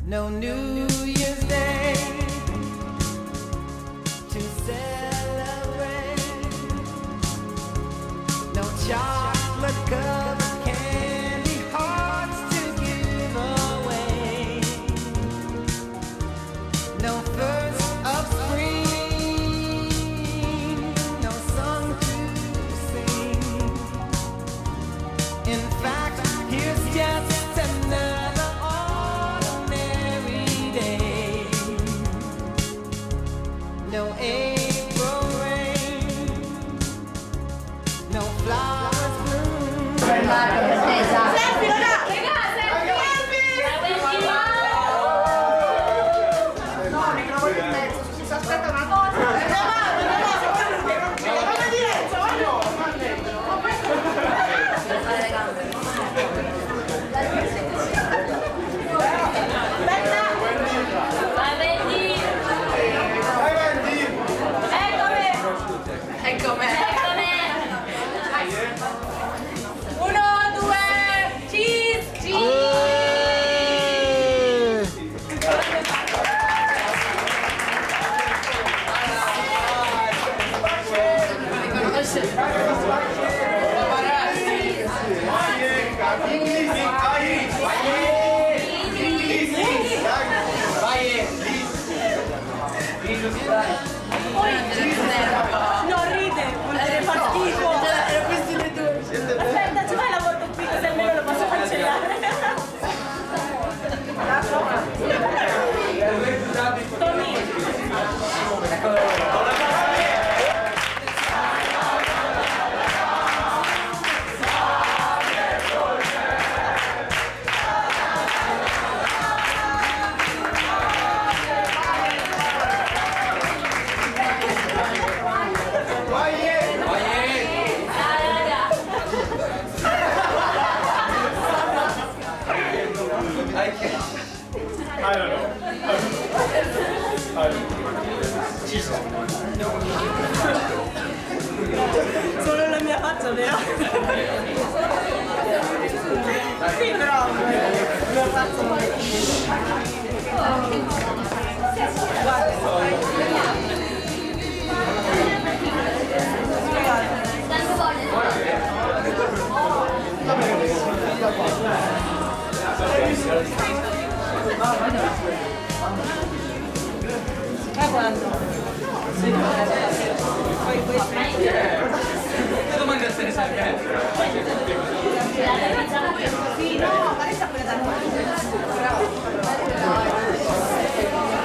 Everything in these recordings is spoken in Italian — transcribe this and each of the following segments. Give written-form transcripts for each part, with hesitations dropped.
No New Year's Day to celebrate. No chocolate covered candy hearts to give away. No first of spring, no song to sing. In fact, here's just another ordinary day. No April rain, no flowers bloom. Selfie, raga! No, microfono in mezzo, si aspetta una cosa. Come diretto, voglio! Eccomi! Uno, due, cheese! Non ride, fa schifo. Aspetta, ci fai la volta qui così almeno lo posso cancellare. Tommy. I don't know. Solo la mia faccia, vero? Sì, però la faccia quando? Che domanda se ne sa? Sì, no, ma resta quella da noi.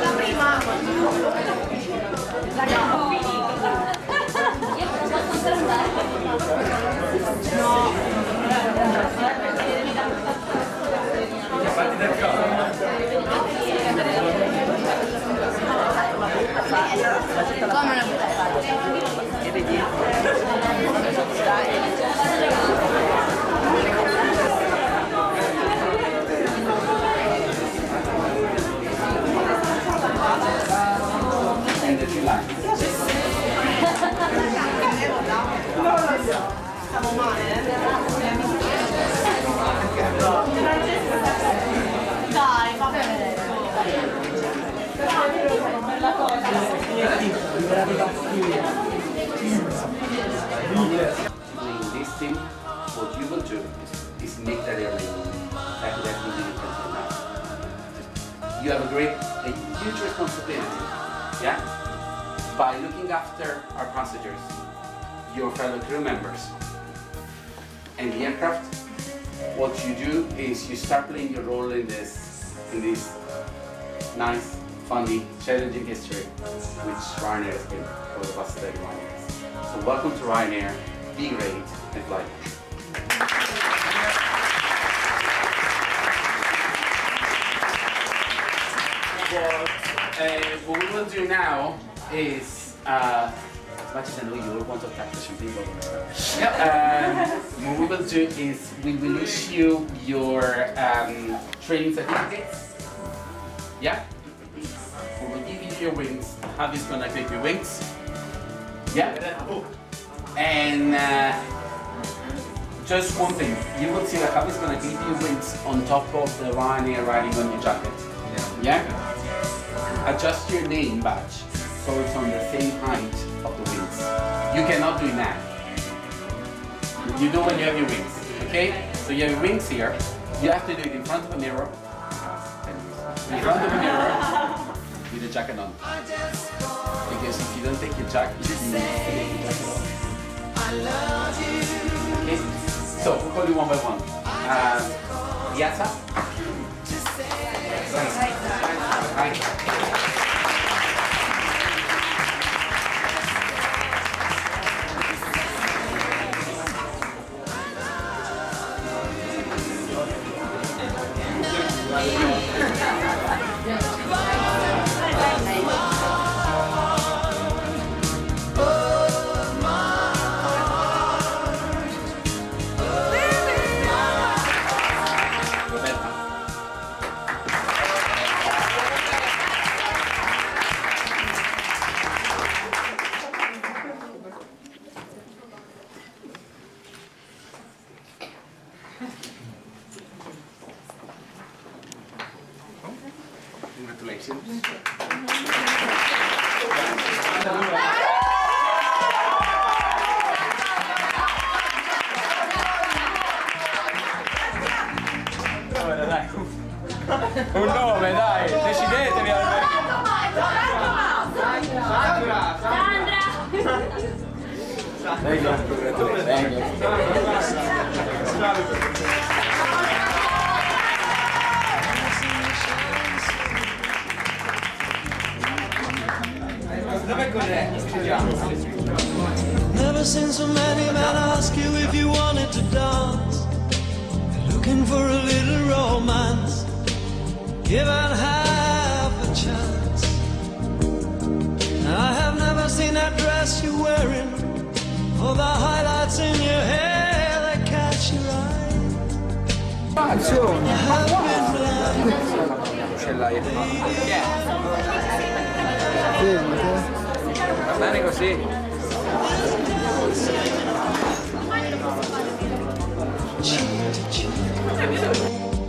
La prima. La abbiamo finita. Io non posso andare. No. Fatti del caso. Come una puoi fare? E vedi? Non lo so, stiamo male, Dai, fa vedere. Bella cosa. In this team, what you will do is make that area like that we did until now. You have a huge responsibility, yeah? By looking after our passengers, your fellow crew members, and the aircraft. What you do is you start playing your role in this nice, funny, challenging history which Ryanair has been for the past 31 years. So welcome to Ryanair, be great and fly. What we will do now is, as much as I know you all want to attack the champagne bottle, what we will do is we will issue your training certificates. Yeah? We will give you your wings. Javi's gonna take your wings. Yeah? And just one thing, you will see that Javi's gonna give you wings on top of the Ryanair riding on your jacket. Yeah. Yeah? Adjust your name badge so it's on the same height of the wings. You cannot do it now. You do when you have your wings. Okay? So you have your wings here. You have to do it in front of a mirror. In front of a mirror with the jacket on. Because if you don't take your jacket, you need to take your jacket off. Okay? So we'll call you one by one. Piazza. Hi. Congratulations. Un nome, dai, decidetevi almeno. Never seen so many men ask you if you wanted to dance. Looking for a little romance, given half a chance. I have never seen that dress you're wearing, or the highlights in your hair that catch your eye. I have been blind. Ce l'hai. Va bene così. Cheek to cheek.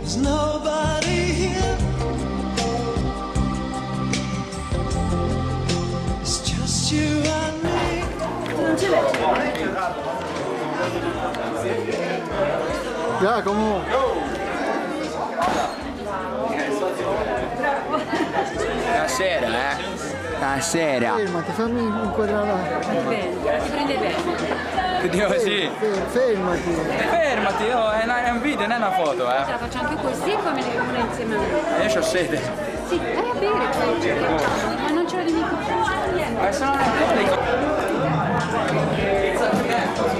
There's nobody here. It's just you and me. Giacomo! Buonasera, Buonasera. Fermati, fammi inquadrare. Bene, ti prende bene. Che dico sì. Fermati. Fermati, oh, è un video, non è una foto, Ce la faccio anche così e poi me ne devo una insieme a me. Io c'ho sete. Sì, vai a bere, cioè, ma non ce la devi Ma se no non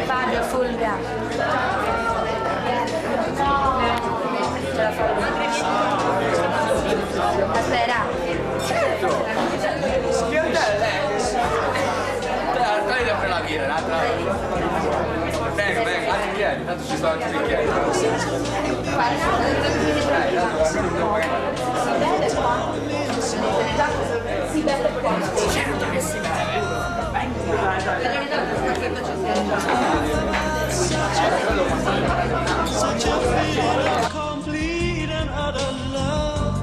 Fabio, full gas. Ce la farò. Aspetta. Dai, devo prendere la birra, l'altra. Venga, venga, altri piedi, tanto ci sto altri piedi. Dai, tanto non devo pagare. Si beve qua. Certo che si beve. Such a feeling of complete and utter love,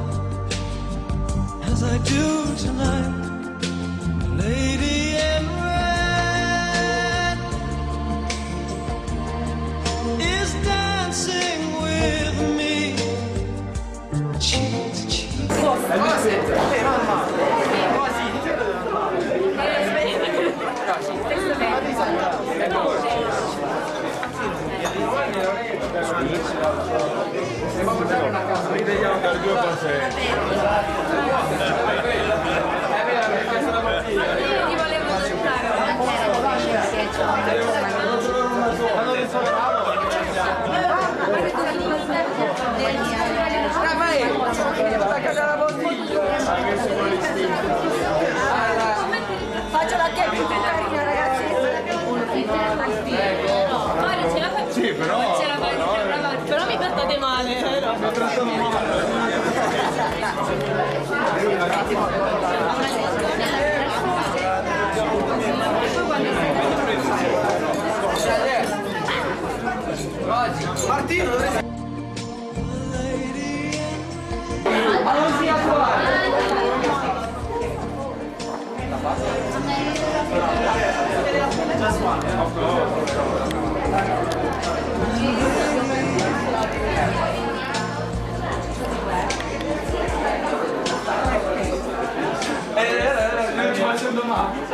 as I do tonight. Lady in red is dancing with me, cheek to cheek. Ti volevo Faccio la che carina, ragazzi. Ora ce la faccio. Sì, però. Ce la faccio. Però mi trattate male. Martino, dove sei? Ma non sia qua! Non ci facendo male.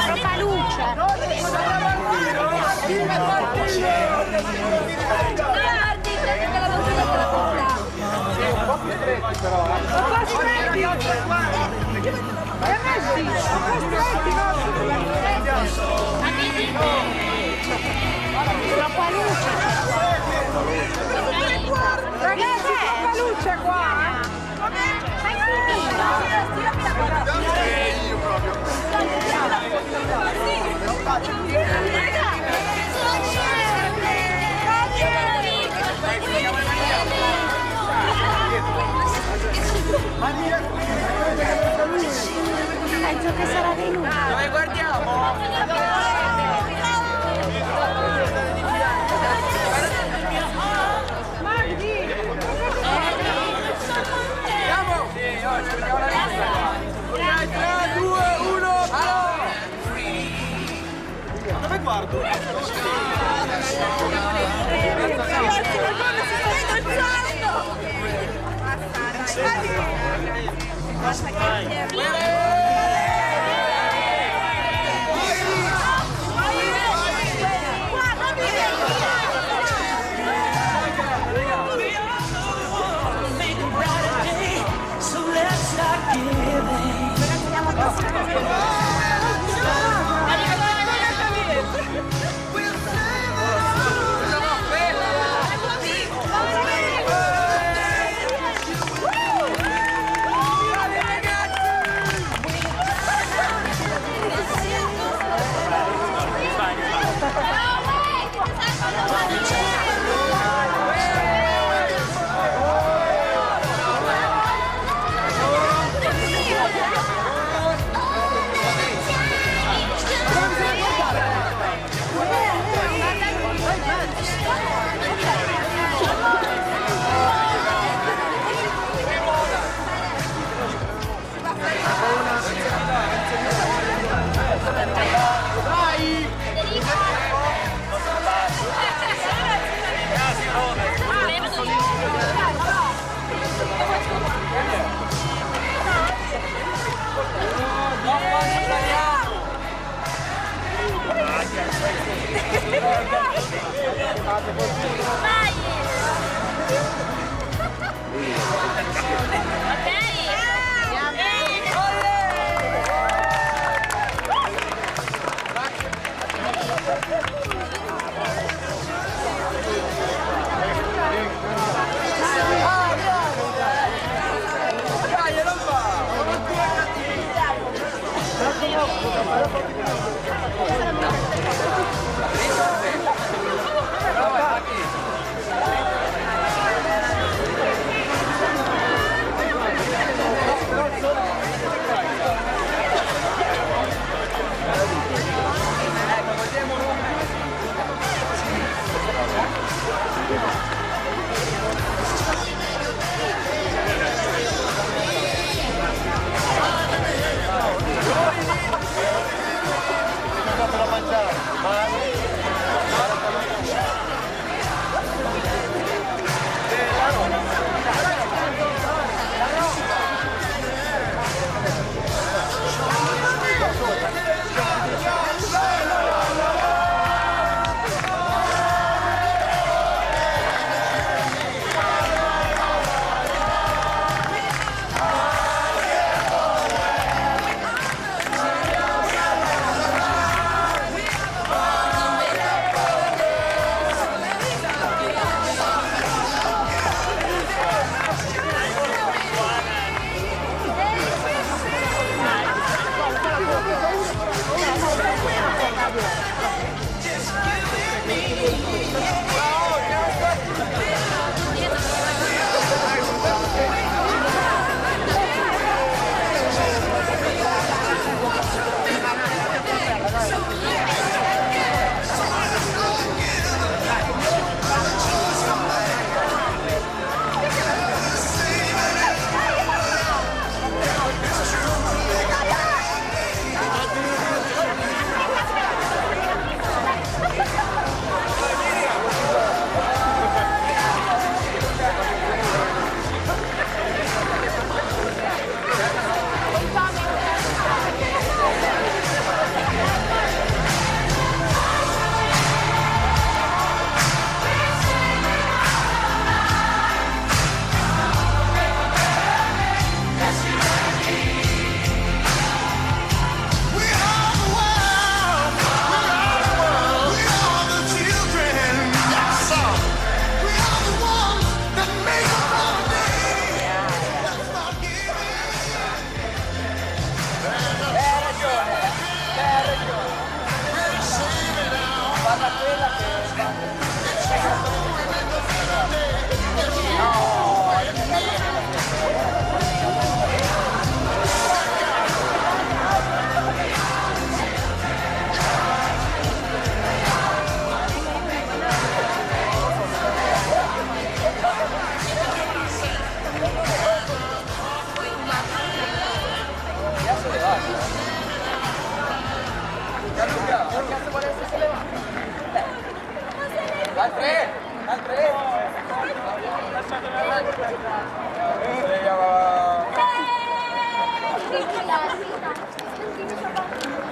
Troppa luce. Guardi, prendi la bottiglia della porta. Troppa luce. Ragazzi, troppa luce qua. Fai penso che sarà venuto. Dove guardiamo?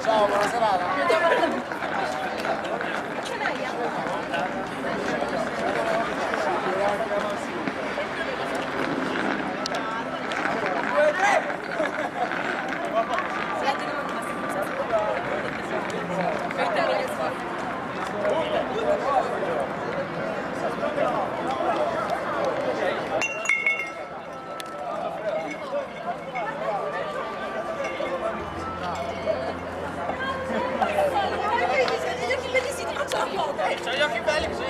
Ciao, buona serata. Gli occhi bellissimi, faccio la foto. C'ho gli occhi belli, così.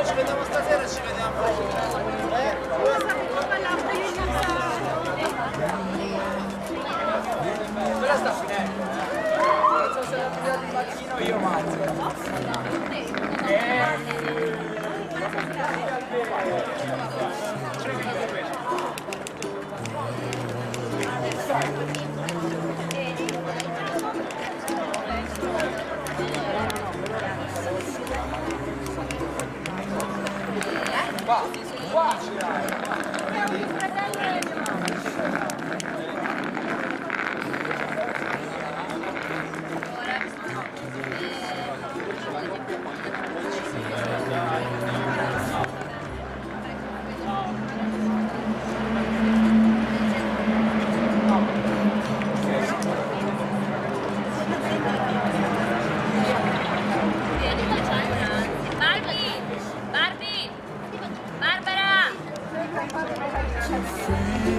Ci vediamo stasera, ci vediamo. Quella sta finendo. Non so se la pigliate il mattino io mazzo. Qua ce l'hai. Barbie! Barbara!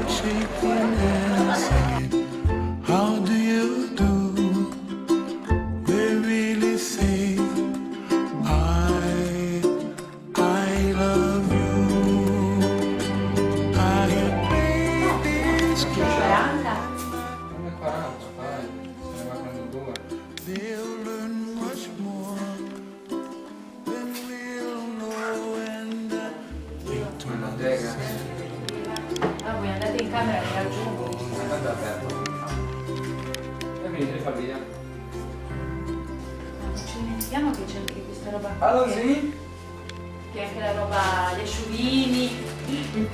shaking and singing, how do you do? They really say I love you. I hear babies cry. Come 40, fai. Se ne va con due. They'll learn much more than we'll know, and Una bottega. Ah, voi andate in camera e raggiungo. Andate aperto. E venite fa via. Non ci dimentichiamo che c'è anche questa roba qui. Allora sì? Che è anche la roba, gli asciughini, il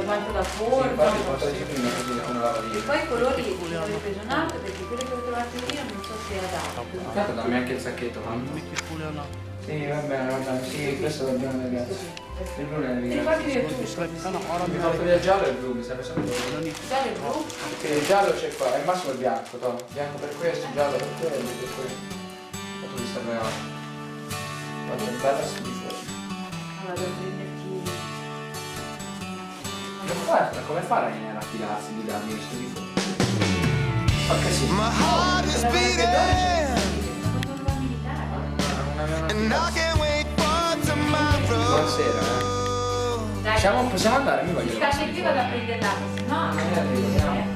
guanto da forno. Infatti portate prima così come la E via. poi i colori ne avevo preso un altro perché quello che ho trovato io non so se è adatto. Intanto dammi anche il sacchetto, mamma. Sì, va bene, sì, questo va bene ragazzi. Il blu ne Ti devi ricordi del blu? Mi porto via il giallo e il blu, mi serve solo il blu. Giallo e blu? Perché il giallo c'è qua, il massimo è bianco, to. Bianco per questo, giallo per quello, per quello. Ma tu mi serve oggi. Quanto è bella schifo. Allora devo prenderti... Come farai a fidarsi di darmi questo schifo? Perché sì. my heart is beating, and I can't wait for tomorrow. Buonasera, Dai, Possiamo andare? Mi voglio. sta che io vado a prendere l'acqua, se no... Arriviamo.